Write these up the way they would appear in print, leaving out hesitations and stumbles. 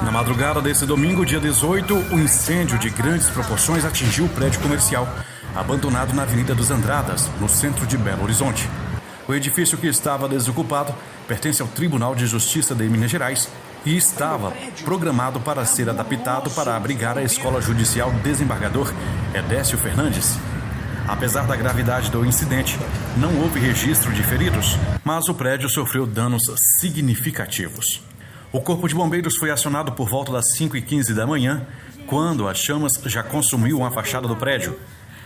Na madrugada desse domingo, dia 18, o incêndio de grandes proporções atingiu o prédio comercial, abandonado na Avenida dos Andradas, no centro de Belo Horizonte. O edifício, que estava desocupado, pertence ao Tribunal de Justiça de Minas Gerais e estava programado para ser adaptado para abrigar a Escola Judicial Desembargador Edécio Fernandes. Apesar da gravidade do incidente, não houve registro de feridos, mas o prédio sofreu danos significativos. O Corpo de Bombeiros foi acionado por volta das 5h15 da manhã, quando as chamas já consumiam a fachada do prédio.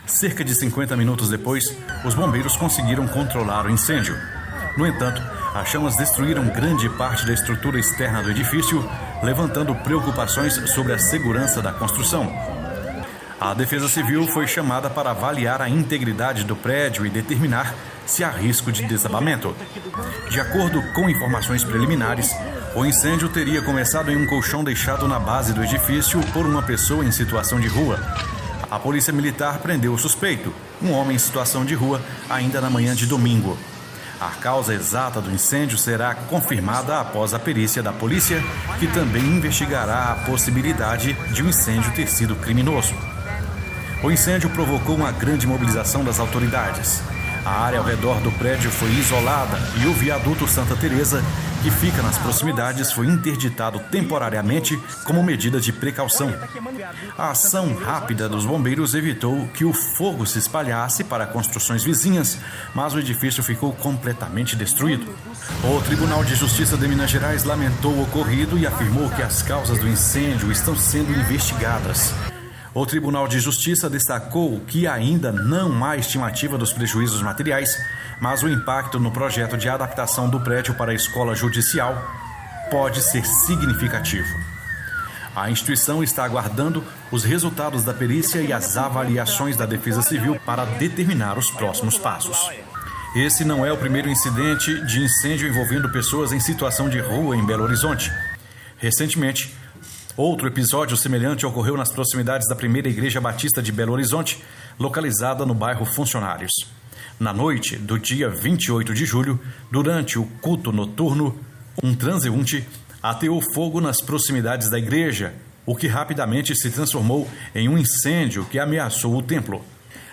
Cerca de 50 minutos depois, os bombeiros conseguiram controlar o incêndio. No entanto, as chamas destruíram grande parte da estrutura externa do edifício, levantando preocupações sobre a segurança da construção. A Defesa Civil foi chamada para avaliar a integridade do prédio e determinar se há risco de desabamento. De acordo com informações preliminares, o incêndio teria começado em um colchão deixado na base do edifício por uma pessoa em situação de rua. A Polícia Militar prendeu o suspeito, um homem em situação de rua, ainda na manhã de domingo. A causa exata do incêndio será confirmada após a perícia da polícia, que também investigará a possibilidade de o incêndio ter sido criminoso. O incêndio provocou uma grande mobilização das autoridades. A área ao redor do prédio foi isolada e o viaduto Santa Teresa, que fica nas proximidades, foi interditado temporariamente como medida de precaução. A ação rápida dos bombeiros evitou que o fogo se espalhasse para construções vizinhas, mas o edifício ficou completamente destruído. O Tribunal de Justiça de Minas Gerais lamentou o ocorrido e afirmou que as causas do incêndio estão sendo investigadas. O Tribunal de Justiça destacou que ainda não há estimativa dos prejuízos materiais, mas o impacto no projeto de adaptação do prédio para a escola judicial pode ser significativo. A instituição está aguardando os resultados da perícia e as avaliações da Defesa Civil para determinar os próximos passos. Esse não é o primeiro incidente de incêndio envolvendo pessoas em situação de rua em Belo Horizonte. Recentemente, outro episódio semelhante ocorreu nas proximidades da Primeira Igreja Batista de Belo Horizonte, localizada no bairro Funcionários. Na noite do dia 28 de julho, durante o culto noturno, um transeunte ateou fogo nas proximidades da igreja, o que rapidamente se transformou em um incêndio que ameaçou o templo.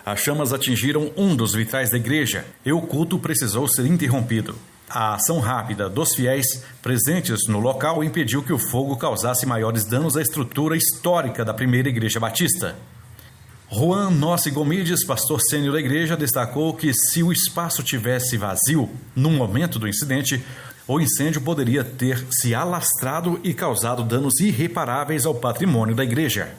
As chamas atingiram um dos vitrais da igreja e o culto precisou ser interrompido. A ação rápida dos fiéis presentes no local impediu que o fogo causasse maiores danos à estrutura histórica da Primeira Igreja Batista. Juan Nossi Gomides, pastor sênior da igreja, destacou que se o espaço tivesse vazio no momento do incidente, o incêndio poderia ter se alastrado e causado danos irreparáveis ao patrimônio da igreja.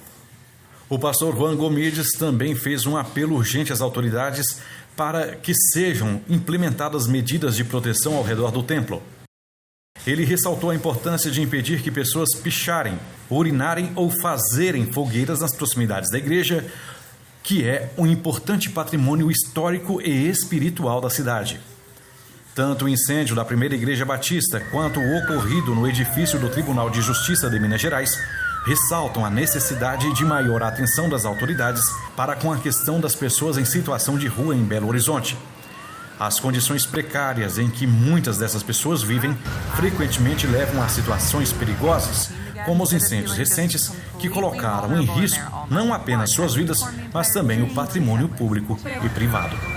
O pastor Juan Gomides também fez um apelo urgente às autoridades para que sejam implementadas medidas de proteção ao redor do templo. Ele ressaltou a importância de impedir que pessoas picharem, urinarem ou fazerem fogueiras nas proximidades da igreja, que é um importante patrimônio histórico e espiritual da cidade. Tanto o incêndio da Primeira Igreja Batista quanto o ocorrido no edifício do Tribunal de Justiça de Minas Gerais ressaltam a necessidade de maior atenção das autoridades para com a questão das pessoas em situação de rua em Belo Horizonte. As condições precárias em que muitas dessas pessoas vivem frequentemente levam a situações perigosas, como os incêndios recentes que colocaram em risco não apenas suas vidas, mas também o patrimônio público e privado.